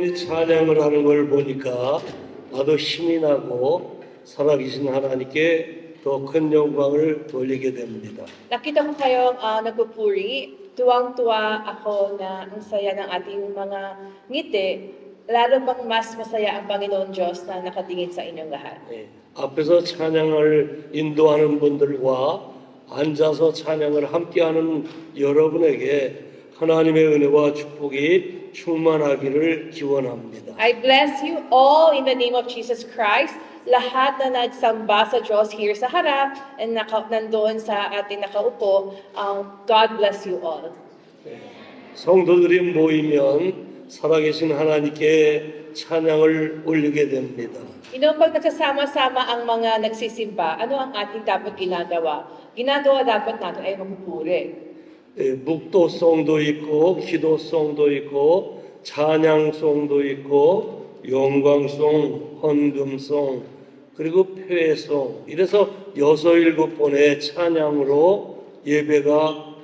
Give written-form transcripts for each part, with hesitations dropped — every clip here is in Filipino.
성도들이 찬양을 하는 걸 보니까 나도 힘이 나고 살아계신 하나님께 더 큰 영광을 돌리게 됩니다. Nakita ko kayong nagpupuri, tuwang-tuwa ako na ang saya ng ating mga ngiti, lalo bang mas masaya ang Panginoon Diyos na nakatingin sa inyong lahat. 예, 앞에서 찬양을 인도하는 분들과 앉아서 찬양을 함께하는 여러분에게 하나님의 은혜와 축복이 충만하기를 기원합니다. I bless you all in the name of Jesus Christ. Lahat na nagsamba sa Diyos here sa harap and nandoon sa ating nakaupo, God bless you all. 성도들이 모이면 살아계신 하나님께 찬양을 올리게 됩니다. Pag nagsasama-sama ang mga nagsisimba, ano ang ating dapat ginagawa? Ginagawa dapat natin ay magpupuri. 예, 묵도송도 있고 기도송도 있고 찬양송도 있고 영광송, 헌금송 그리고 표회송 이래서 6-7번의 찬양으로 예배가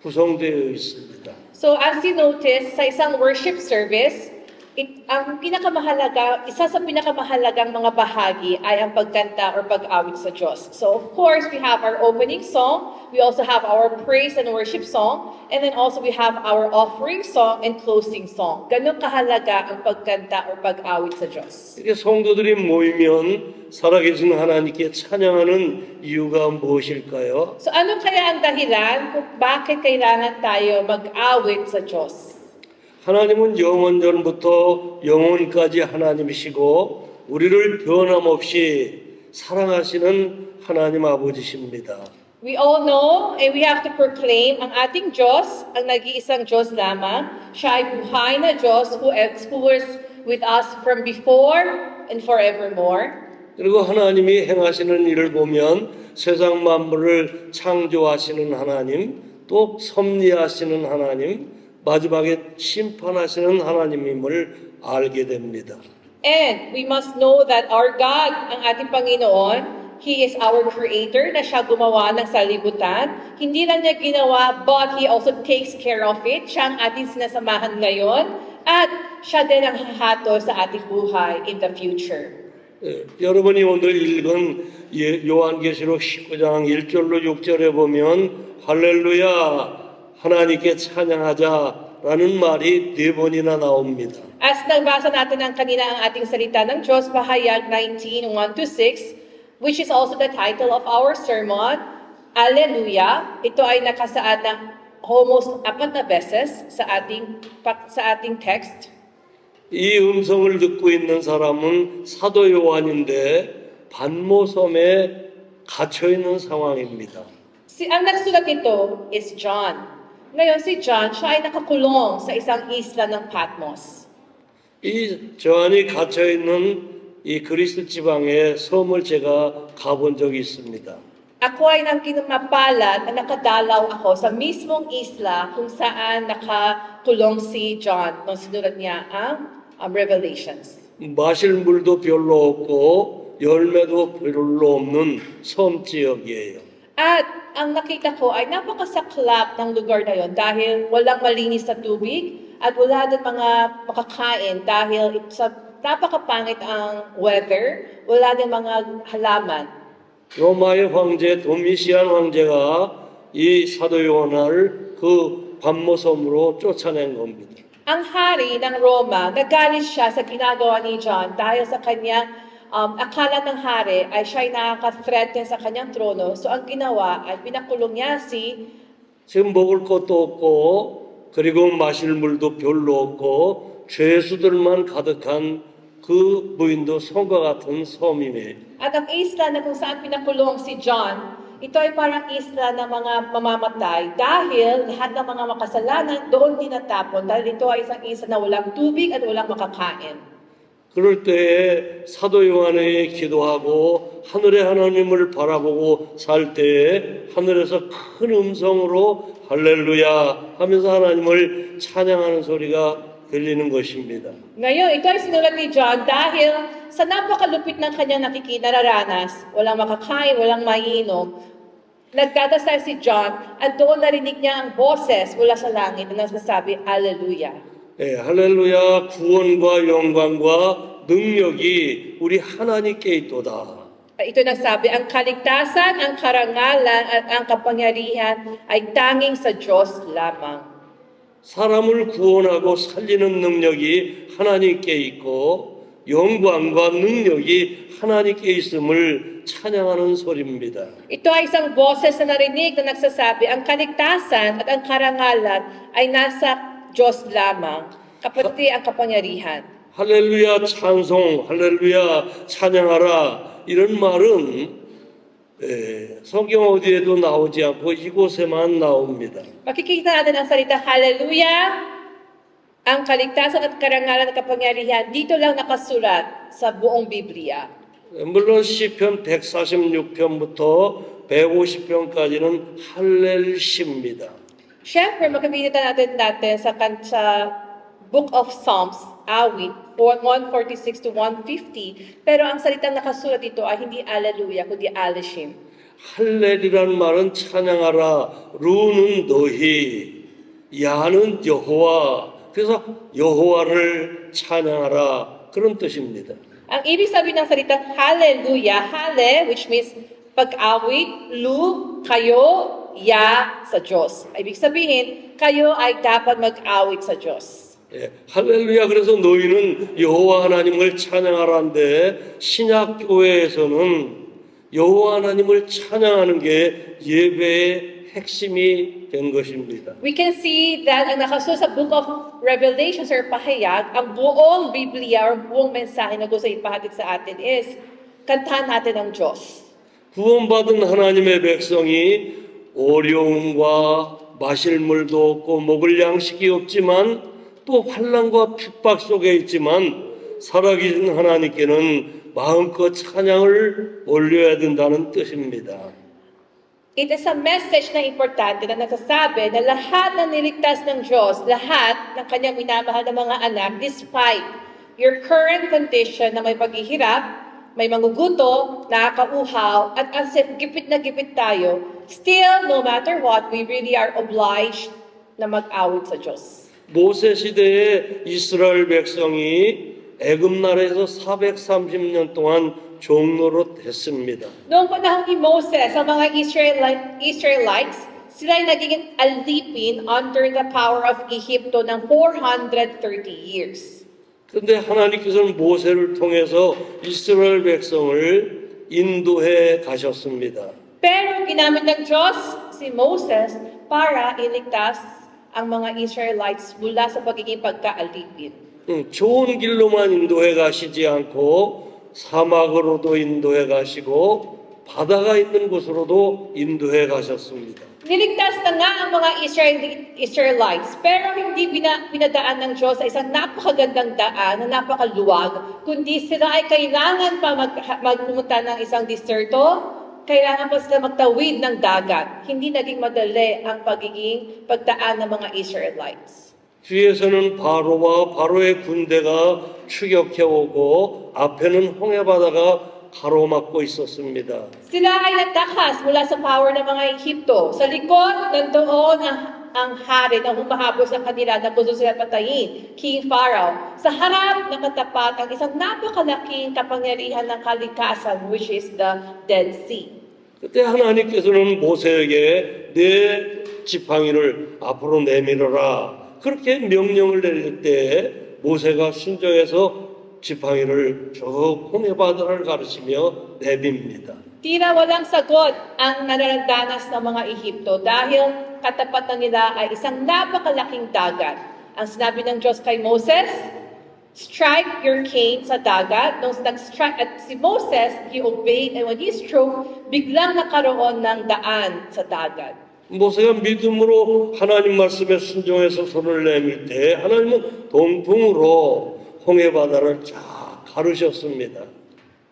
구성되어 있습니다. So as you notice, sa isang worship service, isa sa pinakamahalagang mga bahagi ay ang pagkanta or pag-awit sa Diyos. So of course, we have our opening song, we also have our praise and worship song, and then also we have our offering song and closing song. Ganun kahalaga ang pagkanta or pag-awit sa Diyos. 이렇게 성도들이 모이면 살아계신 하나님께 찬양하는 이유가 무엇일까요? So ano kaya ang dahilan kung bakit kailangan tayo mag-awit sa Diyos? 하나님은 영원전부터 영원까지 하나님이시고 우리를 변함없이 사랑하시는 하나님 아버지십니다. We all know and we have to proclaim ang ating Diyos, ang nag-iisang Diyos lamang. Siya ay buhay na Diyos who was with us from before and forevermore. 그리고 하나님이 행하시는 일을 보면 세상 만물을 창조하시는 하나님, 또 섭리하시는 하나님, 마지막에 심판하시는 하나님임을 알게 됩니다. And we must know that our God, ang ating Panginoon, He is our Creator, na siya gumawa ng salibutan. Hindi lang niya ginawa, but He also takes care of it. Siya ang ating sinasamahan ngayon, at siya din ang hahato sa ating buhay in the future. 예, 여러분이 오늘 읽은 요한계시록 19장 1절로 6절에 보면 할렐루야 하나님께 찬양하자라는 말이 4번이나 나옵니다. As nagbasa natin ang kanina ang ating salita ng Diyos, Pahayag 19:1-6, which is also the title of our sermon, Alleluia. Ito ay nakasaad na almost 4 na beses sa ating text. 이 음성을 듣고 있는 사람은 사도 요한인데 반모섬에 갇혀 있는 상황입니다. Ang nagsulat nito is John. Ngayon si John, siya ay nakakulong sa isang isla ng Patmos. 이 저한이 갇혀 있는 이 그리스 지방의 섬을 제가 가본 적이 있습니다. Ako ay nang kinumapalad na nakadalaw ako sa mismong isla kung saan nakakulong si John nung sinulat niya ang Revelations. 마실 물도 별로 없고 열매도 별로 없는 섬 지역이에요. At ang nakita ko ay napakasaklap ng lugar na yon dahil walang malinis na tubig at wala din mga makakain dahil sa napakapangit ang weather, wala din mga halaman. 로마의 황제 도미시안 황제가 이 사도 요한을 그 반모섬으로 쫓아낸 겁니다. Ang hari ng Roma, nagalit siya sa ginagawa ni John dahil sa kanyang akala ng hari ay siya ay nakaka-threaten sa kanyang trono. So ang ginawa ay pinakulong niya 지금 먹을 것도 없고 그리고 마실 물도 별로 없고 죄수들만 가득한 그 무인도 섬과 같은 섬이에요. At ang isla na kung saan pinakulong si John, ito ay parang isla ng mga mamamatay dahil lahat ng mga makasalanan doon tinatapon dahil ito ay isang isla na walang tubig at walang makakain. 그럴 때에 사도 요한이 기도하고 하늘의 하나님을 바라보고 살 때에 하늘에서 큰 음성으로 할렐루야 하면서 하나님을 찬양하는 소리가 들리는 것입니다. Ngayon, ito ay sinulat ni John dahil sa napakalupit ng kanyang nararanas, walang makakain, walang maiinom, nagdadasal si John at doon narinig niya ang boses mula sa langit na nagsasabi, Alleluia. 예, 할렐루야. 구원과 영광과 능력이 우리 하나님께 있도다. Ito nagsabi, ang kaligtasan, ang karangalan at ang kapangyarihan ay tanging sa Diyos lamang. 사람을 구원하고 살리는 능력이 하나님께 있고 영광과 능력이 하나님께 있음을 찬양하는 소리입니다. Ito ay isang boses na narinig na nagsasabi, ang kaligtasan at ang karangalan ay nasa Diyos lamang, kapati ang kapangyarihan. 할렐루야 찬송, 할렐루야 찬양하라 이런 말은 성경 어디에도 나오지 않고 이곳에만 나옵니다. Makikita natin ang salita, Hallelujah! Ang kaligtasan at karangalan at kapangyarihan, dito lang nakasulat sa buong Biblia. 물론 시편 146편부터 150편까지는 할렐시입니다. Siyempre, makikita natin sa Book of Psalms, awit, 146 to 150. Pero ang salitang nakasulat dito ay hindi Alleluia, kundi Aleshim. 할렐이라는 말은 찬양하라. 루는 너희, 야는 여호와. 그래서 여호와를 찬양하라. 그런 뜻입니다. Ang ibig sabihin ng salitang Hallelujah, Hale, which means pag-awit, Lu, kayo, Ya sa Diyos. Ibig sabihin, kayo ay dapat mag-awit sa Diyos. 예, 할렐루야. 그래서 너희는 여호와 하나님을 찬양하라는데 신약 교회에서는 여호와 하나님을 찬양하는 게 예배의 핵심이 된 것입니다. We can see that ang nakasulat sa Book of Revelations or Pahayag, ang buong Biblia or buong mensahe na gusto ipahatid sa atin is, kantahan natin ang Diyos. 구원받은 하나님의 백성이 어려움과 마실 물도 없고 먹을 양식이 없지만 또 환난과 핍박 속에 있지만 살아계신 하나님께는 마음껏 찬양을 올려야 된다는 뜻입니다. It is a message na importante na nagsasabi na lahat ng niligtas ng Diyos, lahat ng kanyang minamahal na mga anak, despite your current condition na may paghihirap, may manguguto, nakakauhaw, at as if gipit na gipit tayo, still, no matter what, we really are obliged na mag-awit sa Diyos. 모세 시대에 이스라엘 백성이 애굽 나라에서 430년 동안 종노릇 했습니다. Noong panahon ni Moses, ang mga Israelites, sila ay naging alipin under the power of Egypto ng 430 years. 그런데 하나님께서는 모세를 통해서 이스라엘 백성을 인도해 가셨습니다. Pero ginamit ng Diyos si Moses para iligtas ang mga Israelites mula sa pagiging pagkaalipin. 좋은 길로만 인도해 가시지 않고 사막으로도 인도해 가시고 바다가 있는 곳으로도 인도해 가셨습니다. Niligtas na nga ang mga Israelites, pero hindi pinadaan ng Diyos sa isang napakagandang daan na napakaluwag, kundi sila ay kailangan pa magpumunta ng isang diserto, kailangan pa sila magtawid ng dagat. Hindi naging madali ang pagiging pagdaan ng mga Israelites. 뒤에서는 바로와 바로의 군대가 추격해 오고 앞에는 홍해 바다가 가로막고 있었습니다. Sila ay natakas mula sa power ng mga Ehipto. Sa likod, nandoon ang hari na humahabol sa kanila na gusto sila patayin, King Pharaoh. Sa harap, nakatapat ang isang napakalaking kapangyarihan ng kalikasan, which is the Dead Sea. 그때 하나님께서는 모세에게 내 지팡이를 앞으로 내밀어라. 그렇게 명령을 내릴 때 모세가 순종해서 지팡이를 쭉 홍해 바다를 가르치며 내밉니다. Tila walang sagot ang nararadanas ng mga Ehipto dahil katapat na nila ay isang napakalaking dagat. Ang sinabi ng Diyos kay Moses, strike your cane sa dagat. Nung nag-strike at si Moses, he obeyed, and when he struck, biglang nakaroon ng daan sa dagat. 모세가 믿음으로 하나님 말씀에 순종해서 손을 내밀 때 하나님은 동풍으로 홍해 바다를 쫙 가르셨습니다.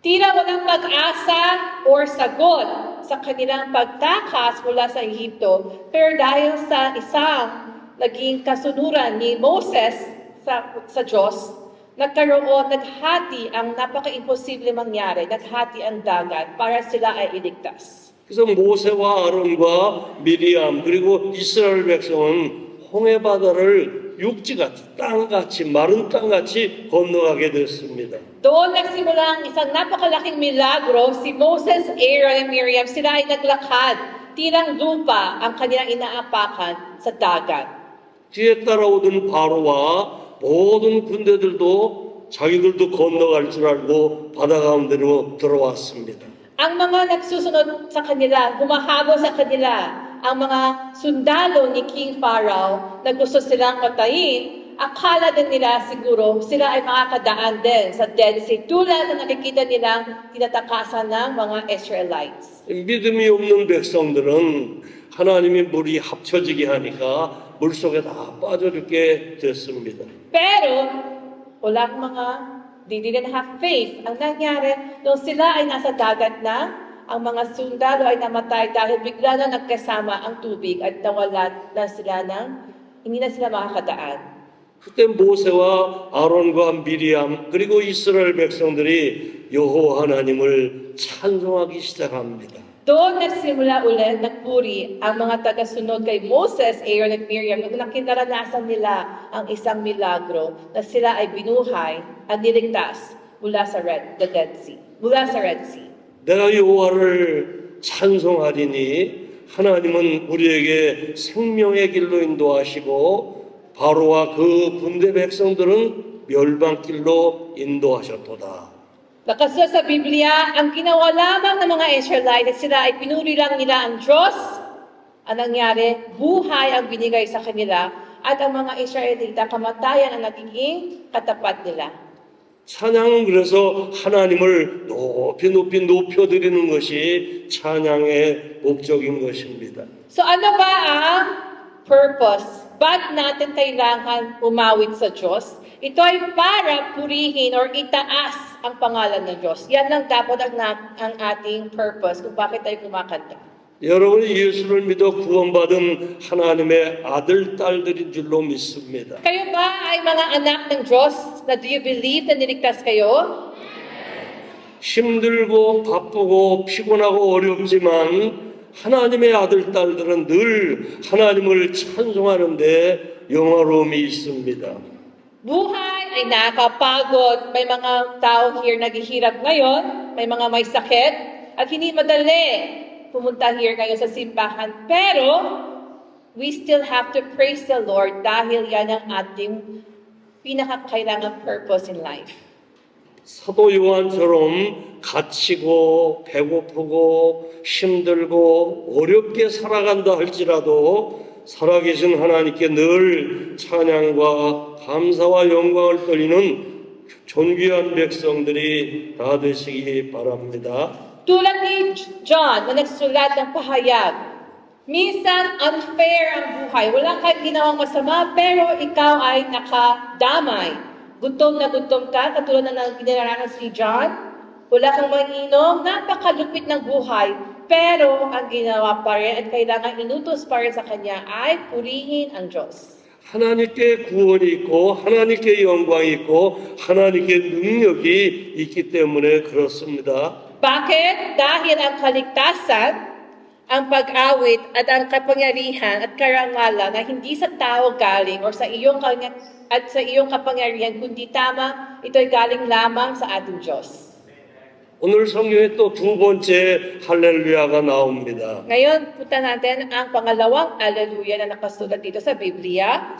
Tila walang pag-asa or sagot sa kanilang pagtakas mula sa Ehipto, pero dahil sa isang naging kasunuran ni Moses sa Diyos, naghati ang napaka-imposible mangyari, naghati ang dagat para sila ay iligtas. 그래서 모세와 아론과 미리암 그리고 이스라엘 백성은 홍해 바다를 육지같이 땅같이 마른 땅같이 건너가게 됐습니다. Doon nagsimula ang isang napakalaking milagro. Si Moses, Aaron, and Miriam, sila ay naglakad. Tirang lupa ang kanilang inaapakan sa dagat. 뒤에 따라오던 바로와 모든 군대들도 자기들도 건너갈 줄 알고 바다 가운데로 들어왔습니다. Ang mga nagsusunod sa kanila, humahabol sa kanila, ang mga sundalo ni King Pharaoh na gusto silang patayin, akala din nila siguro sila ay makakadaan din sa Dead Sea tulad na nakikita nilang tinatakasan ng mga Israelites. 믿음이 없는 백성들은 하나님이 물이 합쳐지게 하니까 물속에 다 빠져들게 됐습니다. Pero, walang they didn't have faith. Ang nangyari, nung sila ay nasa dagat na, ang mga sundalo ay namatay dahil bigla na nagkasama ang tubig at nawala na sila hindi na sila makakadaan. 그때 모세와 아론과 미리암 그리고 이스라엘 백성들이 여호와 하나님을 찬송하기 시작합니다. Doon nagsimula ulit, nagpuri ang mga tagasunod kay Moses, Aaron at Miriam nung nakinaranasan nila ang isang milagro na sila ay binuhay at niligtas mula sa Red Sea. 내가 여호와를 찬송하리니 하나님은 우리에게 생명의 길로 인도하시고 바로와 그 군대 백성들은 멸망길로 인도하셨도다. Nakasulat sa Biblia, ang ginawa lamang ng mga Israelites, sila ay pinuri lang nila ang Diyos. Ang nangyari, buhay ang binigay sa kanila at ang mga Israelita, kamatayan ang nagiging katapat nila. 찬양은 그래서 하나님을 높이 높여드리는 것이 찬양의 목적인 것입니다. So ano ba ang purpose? Ba't natin kailangan umawit sa Diyos? Ito ay para purihin or itaas ang pangalan ng Diyos. Yan lang dapat ang ating purpose kung bakit tayo kumakanta. 여러분이 예수를 믿어 구원받은 하나님의 아들, 딸들인 줄로 믿습니다. Kayo ba ay mga anak ng Diyos? Na do you believe na niligtas kayo? 힘들고 바쁘고 피곤하고 어렵지만 하나님의 아들, 딸들은 늘 하나님을 찬송하는데 영화로움이 있습니다. Buhay ay nakakapagod. May mga tao here naghihirap ngayon, may mga may sakit, at hindi madali pumunta here kayo sa simbahan. Pero, we still have to praise the Lord dahil yan ang ating pinakakailangang purpose in life. 사도 요한처럼 갇히고 배고프고 힘들고 어렵게 살아간다 할지라도 살아계신 하나님께 늘 찬양과 감사와 영광을 돌리는 존귀한 백성들이 다 되시기 바랍니다. Tulad ni John na nagsulat ng pahayag, minsan unfair ang buhay. Wala kang ginawang masama, pero ikaw ay nakadamay. Gutom na gutom ka, katulad na ginaranas ni John. Wala kang mag-inom, napakalupit ng buhay. Pero ang ginawa pa rin at kailangan inutos pa rin sa Kanya ay purihin ang Diyos. 하나님께 구원이 있고 하나님께 영광이 있고 하나님께 능력이 있기 때문에 그렇습니다. Bakit? Dahil ang kaligtasan, ang pag-awit at ang kapangyarihan at karangalan na hindi sa tao galing or sa iyong kapangyarihan, kundi tama, ito'y galing lamang sa ating Diyos. 오늘 성경에 또 두 번째 할렐루야가 나옵니다. Ngayon, punta natin ang pangalawang Alleluia na nakasulat dito sa Biblia.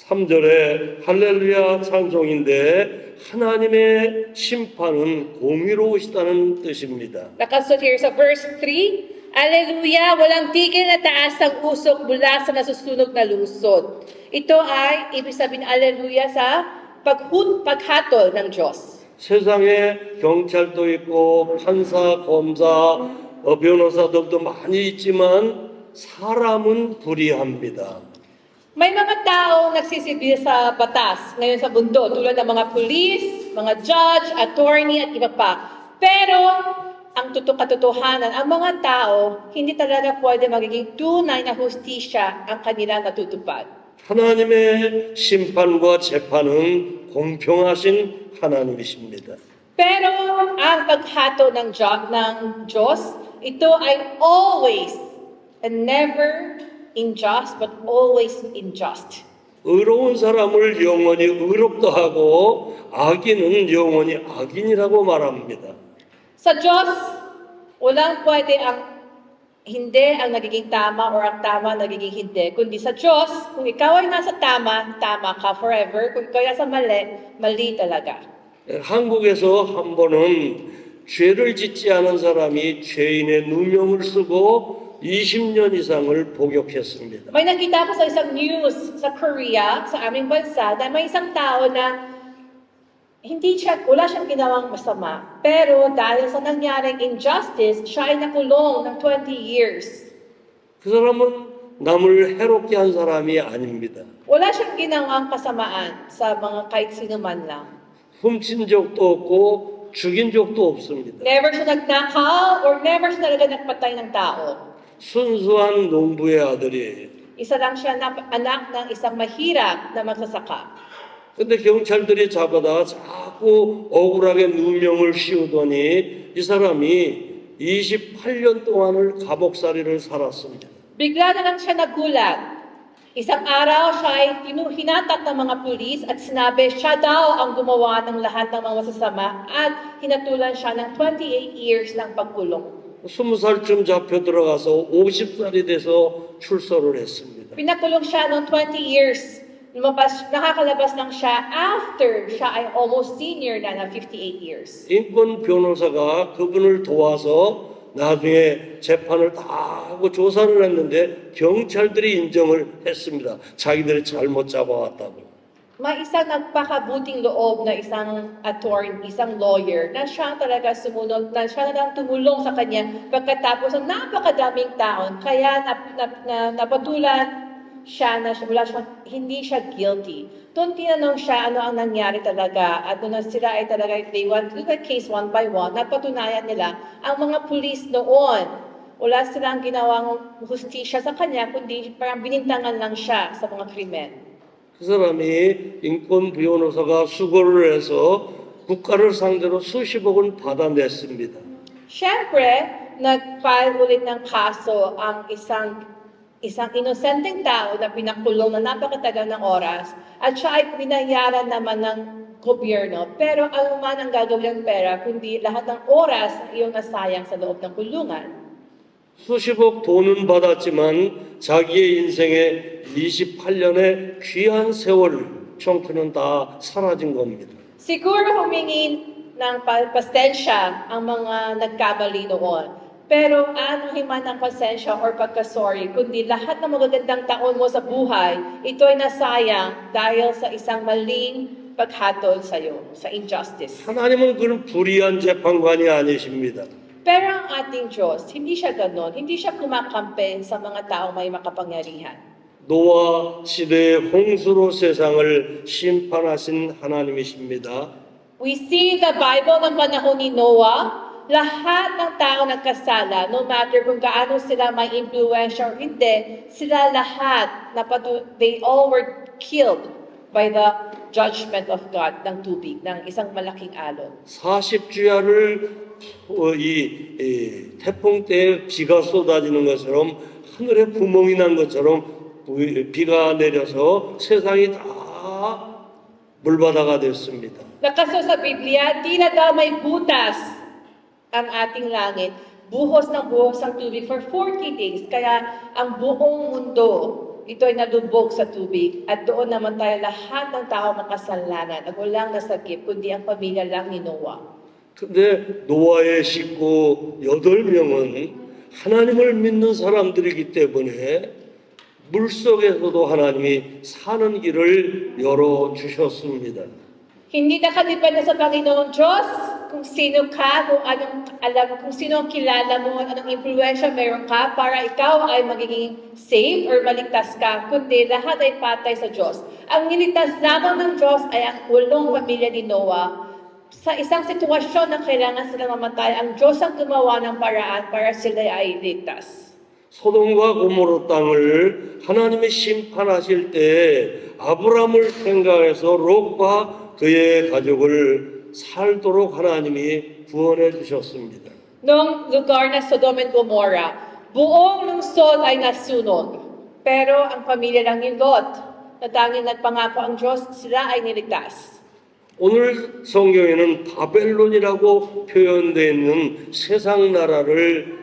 3절에 할렐루야 찬송인데 하나님의 심판은 공의로우시다는 뜻입니다. Nakasulat here sa verse 3, Alleluia, walang tigil na taas ang usok mula sa nasusunog na lungsod. Ito ay ibig sabihin Alleluia sa paghatol ng Diyos. 세상에 경찰도 있고 판사, 검사, 변호사들도 많이 있지만 사람은 불의합니다. May mga taong nagsisibil sa batas ngayon sa mundo tulad ng mga police, mga judge, attorney at iba pa. Pero ang katotohanan, ang mga tao hindi talaga pwede magiging tunay na hustisya ang kanilang natutupad. 하나님의 심판과 재판은 공평하신 하나님이십니다. Pero ang paghato ng Diyos, ito ay always and never unjust, but always unjust. 의로운 사람을 영원히 의롭다 하고 악인은 영원히 악인이라고 말합니다. Sa Diyos, walang pwede ang hindi ang nagiging tama or ang tama nagiging hindi. Kundi sa Diyos, kung ikaw ay nasa tama, tama ka forever. Kung ikaw ay nasa mali, mali talaga. 한국에서 한 번은 죄를 짓지 않은 사람이 죄인의 누명을 쓰고 20년 이상을 복역했습니다. May nakita ko sa isang news sa Korea, sa aming bansa, na may isang tao na wala siyang ginawang masama. Pero dahil sa nangyaring injustice, siya ay nakulong ng 20 years. 그 사람은 남을 해롭게 한 사람이 아닙니다. Wala siyang ginawang kasamaan sa mga kahit sino man lang. 훔친 적도 없고 죽인 적도 없습니다. Never siya nagnakaw or never siya talaga nagpatay ng tao. 순수한 농부의 아들이에요. Isa lang siya anak ng isang mahirap na magsasaka. 근데 경찰들이 잡아다가 자꾸 억울하게 누명을 씌우더니 이 사람이 28년 동안을 감옥살이를 살았습니다. Bigla na lang siya nagulat. Isang araw siya ay hinatak ng mga pulis at sinabi siya daw ang gumawa ng lahat ng mga masasama at hinatulan siya ng 28 years ng pagkulong. 20살쯤 잡혀 들어가서 50살이 돼서 출소를 했습니다. Pinakulong siya ng 20 years. Nakakalabas lang siya after siya ay almost senior na 58 years. 인권 변호사가 그분을 도와서 나중에 재판을 다 하고 조사를 했는데 경찰들이 인정을 했습니다. 자기들이 잘못 잡아왔다고. May isang nagpakabuting loob na isang attorney, isang lawyer, na siya talaga sumunod, na siya na lang tumulong sa kanya pagkatapos ng napakadaming taon. Kaya napatulan siya na hindi siya guilty. Doon tinanong siya ano ang nangyari talaga at doon sila ay talaga, they went through the case one by one, napatunayan nila ang mga pulis noon. Wala silang ginawang hustisya sa kanya, kundi parang binintangan lang siya sa mga krimen. 그 사람이 인권 변호사가 수고를 해서 국가를 상대로 수십억을 받아냈습니다. Siyempre, nag-file ulit ng kaso ang isang inosenteng tao na pinakulong na napakatagal ng oras at siya ay binayaran naman ng gobyerno. Pero ano man ang gagawin ng pera, kundi lahat ng oras na iyong nasayang sa loob ng kulungan. 수십억 돈은 받았지만 자기의 인생의 28년의 귀한 세월, 청춘은 다 사라진 겁니다. Siguro humingi ng pasensya ang mga nagkamali noon. Pero ano himan ang pasensya or pagkasorry, kundi lahat ng magagandang taon mo sa buhay, ito ay nasayang dahil sa isang maling paghatol sa iyo, sa injustice. 하나님은 그런 불의한 재판관이 아니십니다. Pero ang ating Diyos, hindi siya ganon. Hindi siya kumakampi sa mga taong may makapangyarihan. 노아 시대의 홍수로 세상을 심판하신 하나님이십니다. We see the Bible ng panahon ni Noah, lahat ng tao nagkasala, no matter kung gaano sila may impluensya or hindi, sila lahat, they all were killed by the judgment of God ng tubig, ng isang malaking alon. 40주야를 태풍 때 비가 쏟아지는 것처럼 하늘에 구멍이 난 것처럼 비가 내려서 세상이 다 물바다가 됐습니다. Nakaso sa Biblia, di na daw may butas ang ating langit. Buhos ng tubig for 40 days. Kaya ang buong mundo, ito ay nalubog sa tubig. At doon naman tayo lahat ng tao makasalanan. At walang nasagip, kundi ang pamilya lang ni Noah. 근데 노아의 식구 8명은 하나님을 믿는 사람들이기 때문에 물속에서도 하나님이 사는 길을 열어주셨습니다. Hindi nakadepende sa Panginoon Diyos kung sino ka, kung anong alam, kung sino ang kilala mo, anong impluensya meron ka para ikaw ay magiging safe or maligtas ka, kundi lahat ay patay sa Diyos. Ang niligtas lamang ng Diyos ay ang 8 pamilya ni Noah. Sa isang sitwasyon na kailangan sila mamatay, ang Diyos ang gumawa ng paraan para sila ay ligtas. 소돔과 고모라 땅을 하나님이 심판하실 때 아브람을 생각해서 롯과 그의 가족을 살도록 하나님이 구원해 주셨습니다. Noong lugar na Sodom and Gomorrah, buong lungsod ay nasunod. Pero ang pamilya lang ni Lot, na tanging nagpangako ang Diyos, sila ay niligtas. 오늘 성경에는 바벨론이라고 표현되어 있는 세상 나라를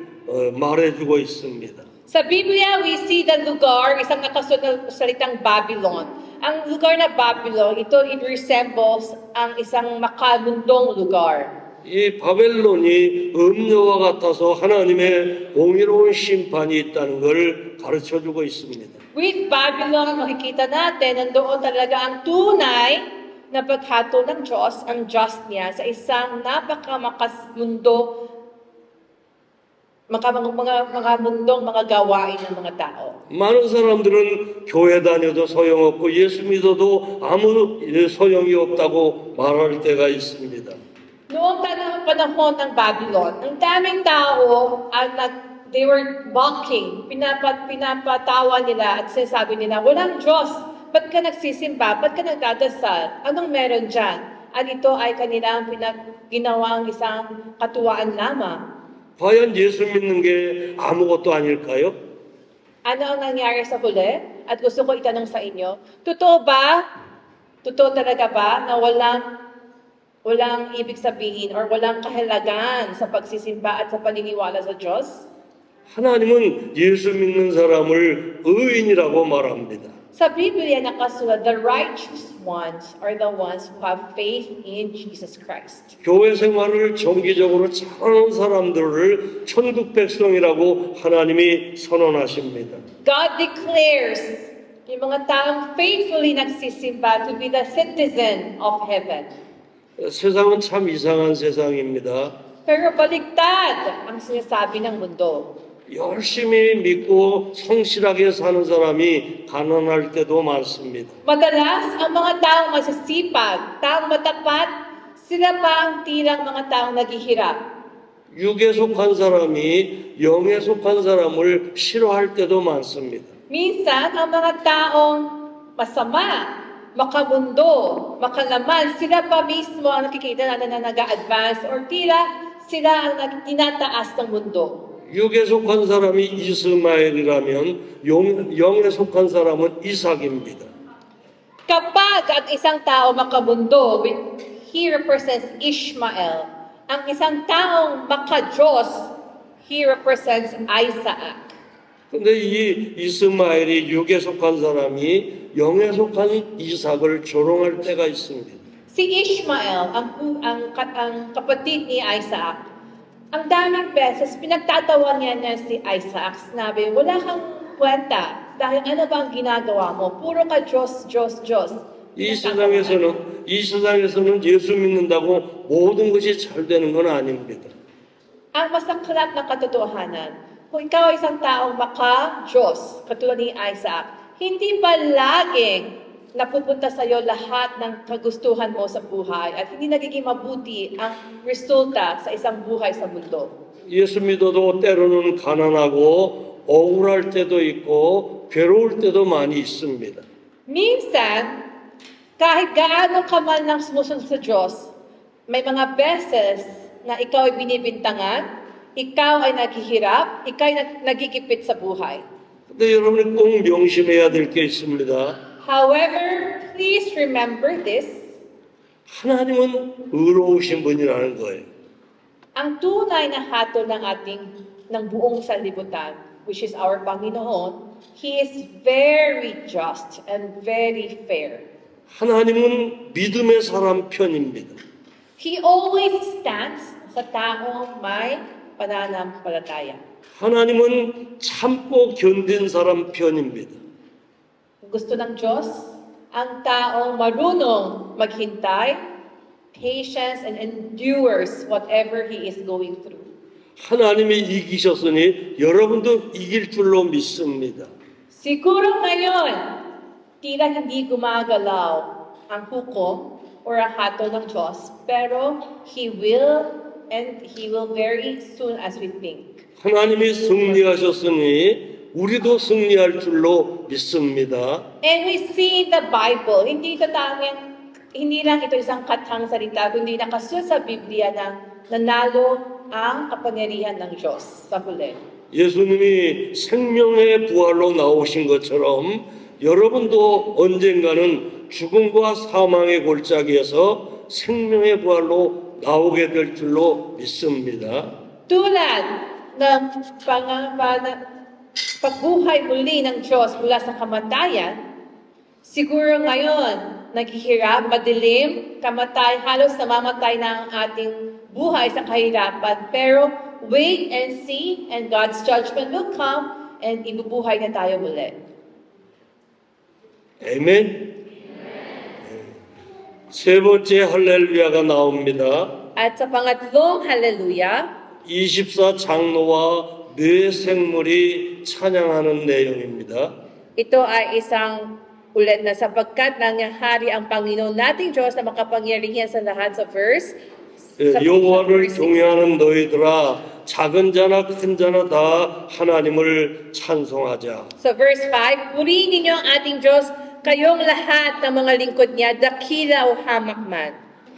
말해주고 있습니다. Sa Biblia, we see the lugar, isang nakasunod na salitang Babylon. Ang lugar na Babylon, it resembles ang isang makamundong lugar. 이 바벨론이 음녀와 같아서 하나님의 공의로운 심판이 있다는 걸 가르쳐주고 있습니다. With Babylon, makikita natin, nandoon talaga ang tunay na paghatol ng Diyos, ang just niya, sa isang napakamakasmundo, mga mundong mga gawain ng mga tao. 많은 사람들은 교회 다녀도 소용없고 예수 믿어도 아무 소용이 없다고 말할 때가 있습니다. Noong panahon ng Babylon, ang daming tao they were mocking, pinapatawa nila at sinasabi nila, walang Diyos, ba't ka nagsisimba, ba't ka nagdadasal, anong meron dyan? At ito ay kanilang ginawang isang katuwaan lamang. 과연 예수 믿는 게 아무것도 아닐까요? Ano ang nangyari sa huli? At gusto ko itanong sa inyo, totoo ba? Totoo talaga ba na walang ibig sabihin or walang kahalagan sa pagsisimba at sa paniniwala sa Diyos? 하나님은 예수 믿는 사람을 의인이라고 말합니다. Sa Biblia nakasulat, the righteous ones are the ones who have faith in Jesus Christ. 교회 생활을 정기적으로 잘하는 사람들을 천국 백성이라고 하나님이 선언하십니다. God declares yung mga taong faithfully nagsisimba to be the citizen of heaven. 세상은 참 이상한 세상입니다. Pero baligtad ang sinasabi ng mundo. 열심히 믿고 성실하게 사는 사람이 가난할 때도 많습니다. Madalas, ang mga taong masisipag, taong matapat, sila pa ang tirang mga taong naghihirap. 육에 속한 사람이 영에 속한 사람을 싫어할 때도 많습니다. Minsan, ang mga taong masama, makamundo, makalaman, sila pa mismo ang nakikita natin na nag-a-advance or tira sila ang tinataas ng mundo. 육에 속한 사람이 이스마엘이라면 영에 속한 사람은 이삭입니다. Kapag ang isang tao makamundo, he represents Ishmael. Ang isang taong maka-Diyos, he represents Isaac. 근데 이 이스마엘이 육에 속한 사람이 영에 속한 이삭을 조롱할 때가 있습니다. Si Ishmael, ang kapatid ni Isaac, ang daming beses pinagtatawa niya si Isaac. Sinabi, wala kang kwenta dahil ano ba ang ginagawa mo? Puro ka Diyos, Diyos, Diyos. 이 세상에서는 예수 믿는다고 모든 것이 잘 되는 건 아닙니다. Ang masaklap na katotohanan, kung ikaw ay isang taong maka-Diyos, katulad ni Isaac, hindi ba laging napupunta sa iyo lahat ng kagustuhan mo sa buhay at hindi nagiging mabuti ang resulta sa isang buhay sa mundo? 예수 믿어도 때로는 가난하고 억울할 때도 있고 괴로울 때도 많이 있습니다. Minsan, kahit gaano ka man ng sumusunod sa Diyos, may mga beses na ikaw ay binibintangan, ikaw ay naghihirap, ikaw ay nagigipit sa buhay. 근데 여러분이 꼭 명심해야 될 게 있습니다. However, please remember this. 하나님은 의로우신 분이라는 거예요. Ang tunay na hatol ng buong sanlibutan, which is our Panginoon, He is very just and very fair. 하나님은 믿음의 사람 편입니다. He always stands sa taong may pananampalataya. 하나님은 참고 견딘 사람 편입니다. Gusto ng Diyos, ang taong marunong maghintay, patience and endures whatever he is going through. 하나님이 이기셨으니 여러분도 이길 줄로 믿습니다. Siguro ngayon, tila hindi gumagalaw ang hukom or ang hatol ng Diyos, pero He will very soon as we think. 하나님이 승리하셨으니 우리도 승리할 줄로 믿습니다. And we see in the Bible, hindi lang ito isang katang salita, kundi nakasulat sa Biblia na nanalo ang kapangyarihan ng Diyos sa huli. 예수님이 생명의 부활로 나오신 것처럼 여러분도 언젠가는 죽음과 사망의 골짜기에서 생명의 부활로 나오게 될 줄로 믿습니다. Tulad ng pagbuhay muli ng Diyos mula sa kamatayan, siguro ngayon, naghihirap, madilim, kamatay, halos namamatay na ang ating buhay sa kahirapan. Pero wait and see, and God's judgment will come, and ibubuhay na tayo muli. 아멘. 세 번째 할렐루야가 나옵니다. At sa pangatlong hallelujah, 24 장로와 네 생물이 찬양하는 내용입니다. ito ay isang ulit na sapagkat nangyahari ang Panginoon nating Diyos na makapangyarihan sa lahat sa verse. 여호와를 경외하는 너희들아 작은 자나 큰 자나 다 하나님을 찬송하자. So verse 5, purihin ninyo ang ating Diyos, kayong lahat ng mga lingkod niya, dakila o hamak man.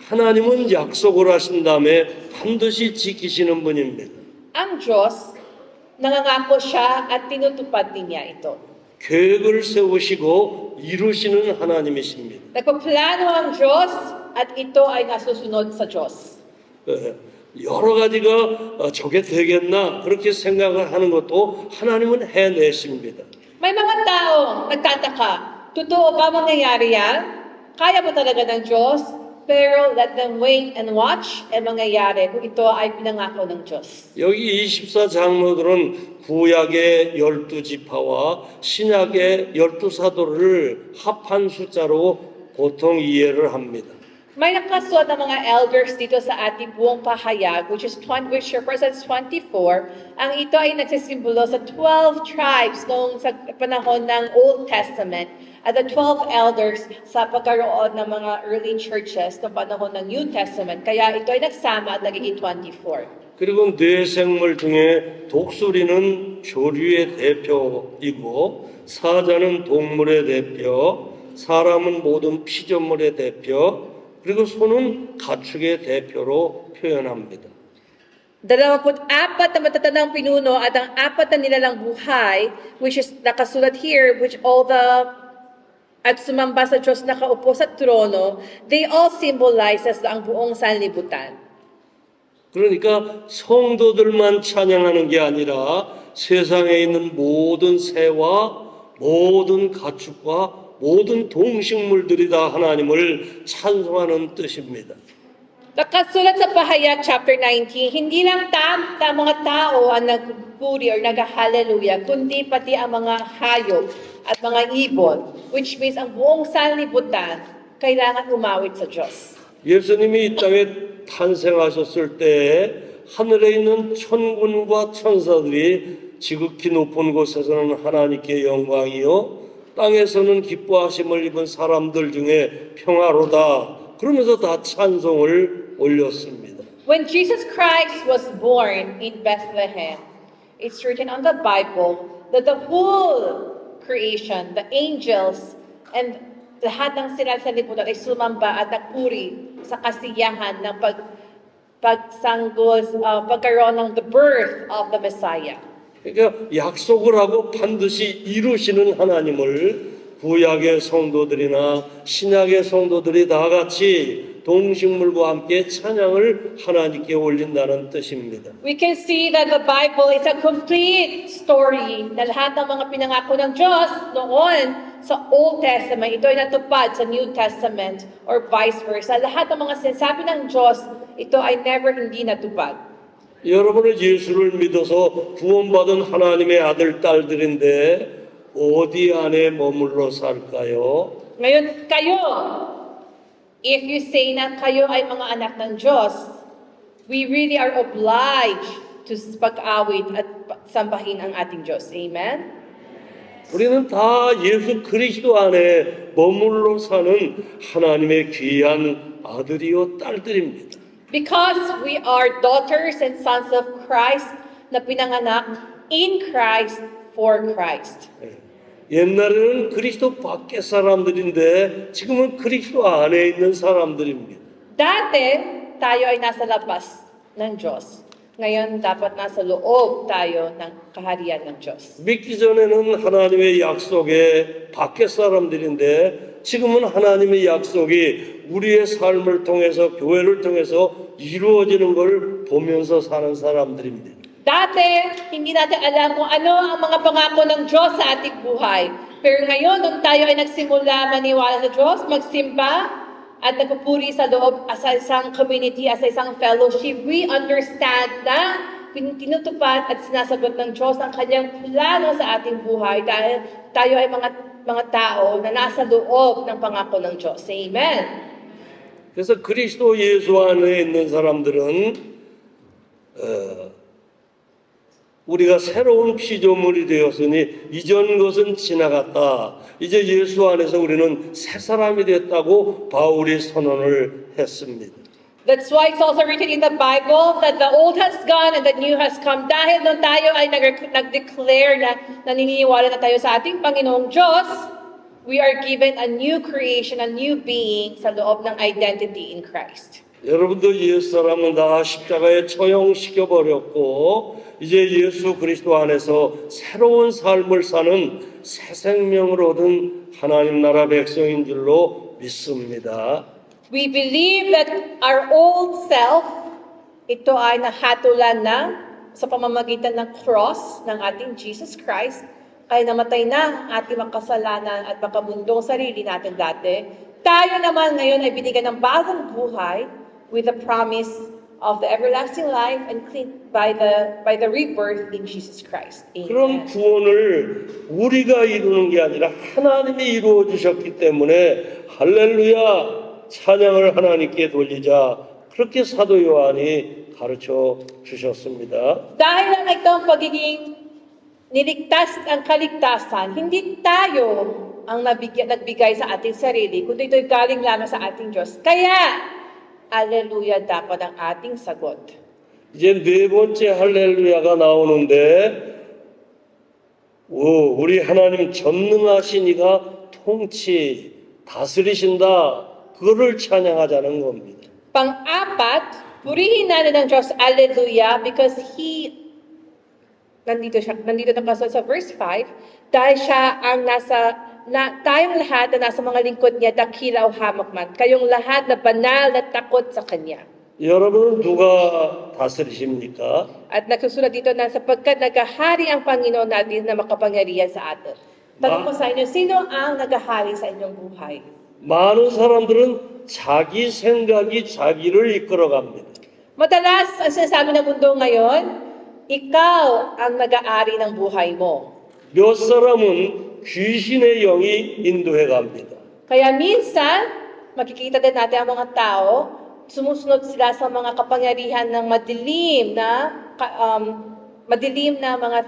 하나님은 약속을 하신 다음에 반드시 지키시는 분입니다. Ang Diyos, nangangako siya at tinutupad din niya ito. 계획을 세우시고 이루시는 하나님이십니다. Nagpaplano ang Diyos at ito ay nasusunod sa Diyos. 여러 가지가 저게 되겠나 그렇게 생각을 하는 것도 하나님은 해내십니다. May mga taong nagtataka, totoo ba mangyayari yan? Kaya ba talaga ng Diyos? Pero let them wait and watch and mangyayari kung ito ay pinangako ng Diyos. 여기 24 장로들은 구약의 12지파와 신약의 12사도를 합한 숫자로 보통 이해를 합니다. May nakasuot ng mga elders dito sa ating buong pahayag, which represents 24. Ang ito ay nagsisimbolo sa 12 tribes noong sa panahon ng Old Testament at the 12 elders sa pagkaroon ng mga early churches noong panahon ng New Testament. Kaya ito ay nagsama at nagiging 24. 그리고 네 생물 중에 독수리는 조류의 대표이고 사자는 동물의 대표, 사람은 모든 피조물의 대표, 그리고 소는 가축의 대표로 표현합니다. 24 na matatandang pinuno at ang 4 na nilalang buhay, which is nakasulat here, which all the at sumamba sa Diyos nakaupo sa trono, they all symbolizes ang buong sanlibutan. 그러니까 성도들만 찬양하는 게 아니라 세상에 있는 모든 새와 모든 가축과 모든 동식물들이 다 하나님을 찬송하는 뜻입니다. Nakasulat sa Pahayag chapter 19, hindi lang mga tao ang nagpuri or nag-hallelujah, kundi pati ang mga hayop at mga ibon, which means ang buong sanlibutan kailangan umawit sa Diyos. 예수님이 이 땅에 탄생하셨을 때 하늘에 있는 천군과 천사들이 지극히 높은 곳에서는 하나님께 영광이요 땅에서는 기뻐하심을 입은 사람들 중에 평화로다. 그러면서 다 찬송을 올렸습니다. When Jesus Christ was born in Bethlehem, it's written on the Bible that the whole creation, the angels, and lahat ng sinasalibutan ay sumamba at nagpuri sa kasiyahan ng pagkaroon ng the birth of the Messiah. 그러니까 약속을 하고 반드시 이루시는 하나님을 구약의 성도들이나 신약의 성도들이 다 같이 동식물과 함께 찬양을 하나님께 올린다는 뜻입니다. We can see that the Bible is a complete story na lahat ng mga pinangako ng Diyos noon sa Old Testament, ito ay natupad sa New Testament or vice versa. Lahat ng mga sinasabi ng Diyos, ito ay never hindi natupad. 여러분은 예수를 믿어서 구원받은 하나님의 아들, 딸들인데 어디 안에 머물러 살까요? Ngayon, kayo, if you say na kayo ay mga anak ng Diyos, we really are obliged to pag-awit at sambahin ang ating Diyos. Amen? 우리는 다 예수 그리스도 안에 머물러 사는 하나님의 귀한 아들이요 딸들입니다. Because we are daughters and sons of Christ na pinanganak in Christ for Christ. 옛날에는 그리스도 밖에 사람들인데 지금은 그리스도 안에 있는 사람들입니다. Dati, tayo ay nasa labas ng Diyos. Ngayon, dapat nasa loob tayo ng kaharian ng Diyos. 믿기 전에는 하나님의 약속의 밖의 사람들인데 지금은 하나님의 약속이 우리의 삶을 통해서 교회를 통해서 이루어지는 걸 보면서 사는 사람들입니다. Dati, hindi natin alam kung ano ang mga pangako ng Diyos sa ating buhay. Pero ngayon, nung tayo ay nagsimula maniwala sa Diyos, magsimba, at nagpupuri sa loob as isang community, as isang fellowship, we understand na tinutupad at sinasagot ng Diyos ang kanyang plano sa ating buhay dahil tayo ay mga tao na nasa loob ng pangako ng Diyos. Amen. 그래서 그리스도 예수 안에 있는 사람들은 우리가 새로운 피조물이 되었으니 이전 것은 지나갔다. 이제 예수 안에서 우리는 새 사람이 됐다고 바울이 선언을 했습니다. That's why it's also written in the Bible that the old has gone and the new has come. Dahil nung tayo ay nag-declare na naniniwala na tayo sa ating Panginoong Diyos, we are given a new creation, a new being sa loob ng identity in Christ. 여러분도 옛 사람은 다 십자가에 처형시켜 버렸고 이제 예수 그리스도 안에서 새로운 삶을 사는 새 생명을 얻은 하나님 나라 백성인 줄로 믿습니다. We believe that our old self, ito ay nahatulan na sa pamamagitan ng cross ng ating Jesus Christ, ay namatay na ang ating mga kasalanan at makabundong sarili natin dati. Tayo naman ngayon ay binigyan ng bagong buhay with the promise of the everlasting life and clean by the rebirth in Jesus Christ. 그런 Amen. 구원을 우리가 이루는 게 아니라 하나님이 이루어 주셨기 때문에 할렐루야 찬양을 하나님께 돌리자 그렇게 사도 요한이 가르쳐 주셨습니다. Dahil lang itong pagiging ang kaligtasan, hindi tayo ang nagbigay sa ating sarili, kundi ito'y galing lamang sa ating Diyos. Kaya, Alleluia dapat ang ating sagot. 이제 네 번째 할렐루야가 나오는데 우리 하나님 전능하신 이가 통치 다스리신다 그거를 찬양하자는 겁니다. Pang-apat, purihin natin ang Diyos, Alleluia, because nandito na kasunod sa verse 5, dahil siya ang tayong lahat na nasa mga lingkod niya, dakila o hamak man, kayong lahat na banal na takot sa Kanya. 여러분은 누가 다스리십니까? At nagsusulat dito na sapagkat nagahari ang Panginoon natin na makapangyarihan sa atin. Tanong ko sa inyo, sino ang nagahari sa inyong buhay? 많은 사람들은 자기 생각이 자기를 이끌어갑니다. Madalas, ang sinasabi ng mundo ngayon, ikaw ang nag-aari ng buhay mo. 몇 사람은 귀신의 영이 인도해 갑니다. Kaya minsan, makikita din natin ang mga tao, sumusunod sila sa mga kapangyarihan ng madilim na mga,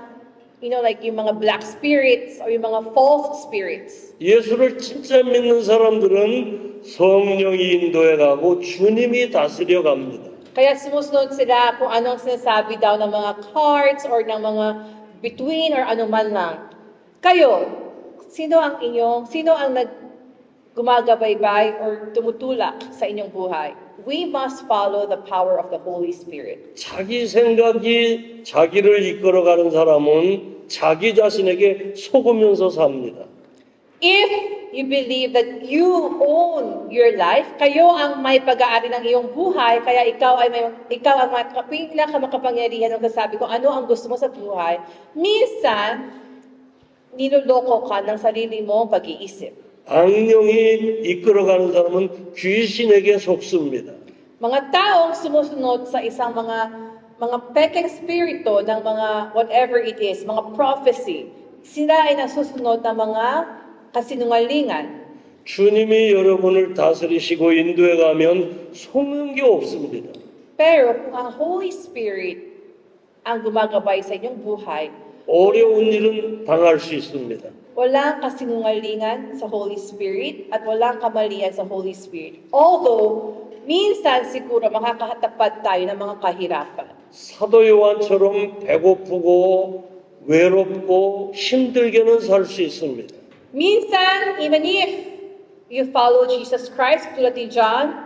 like yung mga black spirits or yung mga false spirits. 예수를 진짜 믿는 사람들은 성령이 인도해 가고 주님이 다스려 갑니다. Kaya sumusunod sila kung anong sinasabi daw ng mga cards or ng mga between or anuman lang. Kayo, sino ang gumagabaybay or tumutulak sa inyong buhay? We must follow the power of the Holy Spirit. 자기 생각이 자기를 이끌어가는 사람은 자기 자신에게 속으면서 sab니다. If you believe that you own your life, kayo ang may pag-aari ng iyong buhay, kaya ikaw ang makapangyarihan ng kasabi kung ano ang gusto mo sa buhay, minsan, niloloko ka ng sarili mong pag-iisip. 악령이 이끌어가는 사람은 귀신에게 속습니다. Mga taong sumusunod sa isang mga pekeng spirito ng mga whatever it is, mga prophecy, sila ay nasusunod ng mga kasinungalingan. 주님이 여러분을 다스리시고 인도해 가면 속는 게 없습니다. Pero kung ang Holy Spirit ang gumagabay sa inyong buhay, 어려운 일은 당할 수 있습니다. walang kasinungalingan sa Holy Spirit at walang kamalian sa Holy Spirit. Although, minsan siguro makakatapat tayo ng mga kahirapan. 사도 요한처럼 배고프고 외롭고 힘들게는 살 수 있습니다. Minsan, even if you follow Jesus Christ, tulad ni John,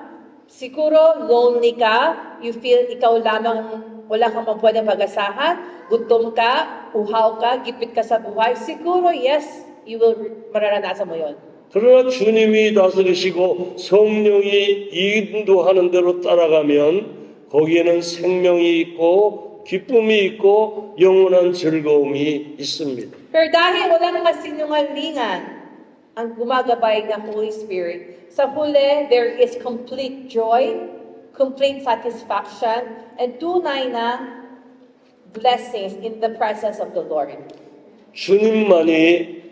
siguro lonely ka, you feel ikaw lamang wala kang pwedeng pag-asahan, gutom ka, uhaw ka, gipit ka sa buhay, siguro yes, you will mararanasan mo yon. 그러나 주님이 다스리시고 성령이 인도하는 대로 따라가면 거기에는 생명이 있고 기쁨이 있고 영원한 즐거움이 있습니다. Pero dahil walang kasinungalingan ang gumagabay ng Holy Spirit, sa huli, there is complete joy, complete satisfaction, and tunay na blessings in the presence of the Lord. 주님만이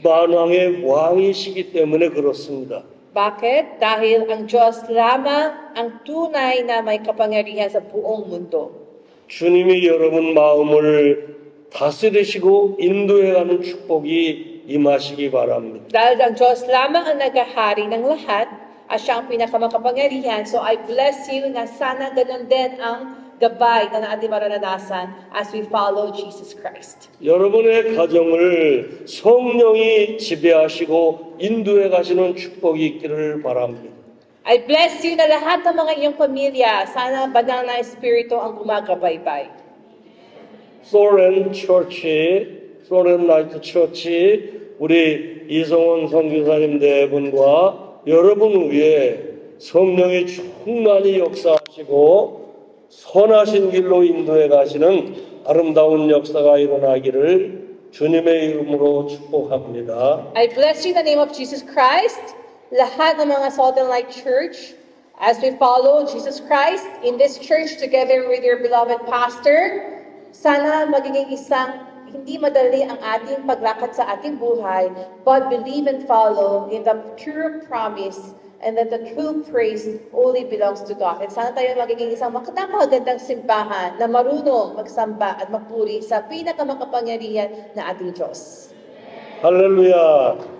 만왕의 왕이시기 때문에 그렇습니다. Bakit? Dahil ang Diyos lamang ang tunay na may kapangyarihan sa buong mundo. 주님이 여러분 마음을 다스리시고 인도해가는 축복이 임하시기 바랍니다. Dahil ang Diyos lamang ang nagahari ng lahat, at siya ang pinakamakapangyarihan. So I bless you na sana ganun din ang gabay na ating maranasan as we follow Jesus Christ. 여러분의 가정을 성령이 지배하시고 인도해 가시는 축복이 있기를 바랍니다. I bless you na lahat ng mga iyong pamilya, sana banal na espiritu ang gumagabaybay. 소렌 나이트 처치 우리 이성원 선교사님 네 분과 여러분 위에 성령이 충만히 역사하시고 선하신 길로 인도해 가시는 아름다운 역사가 일어나기를 주님의 이름으로 축복합니다. I bless you in the name of Jesus Christ, lahat ng mga Salt and Light Church, as we follow Jesus Christ in this church together with your beloved pastor, sana magiging isang hindi madali ang ating paglakad sa ating buhay, but believe and follow in the pure promise and that the true praise only belongs to God. At sana tayo magiging isang napakagandang simbahan na marunong magsamba at magpuri sa pinakamakapangyarihan na ating Diyos. 할렐루야.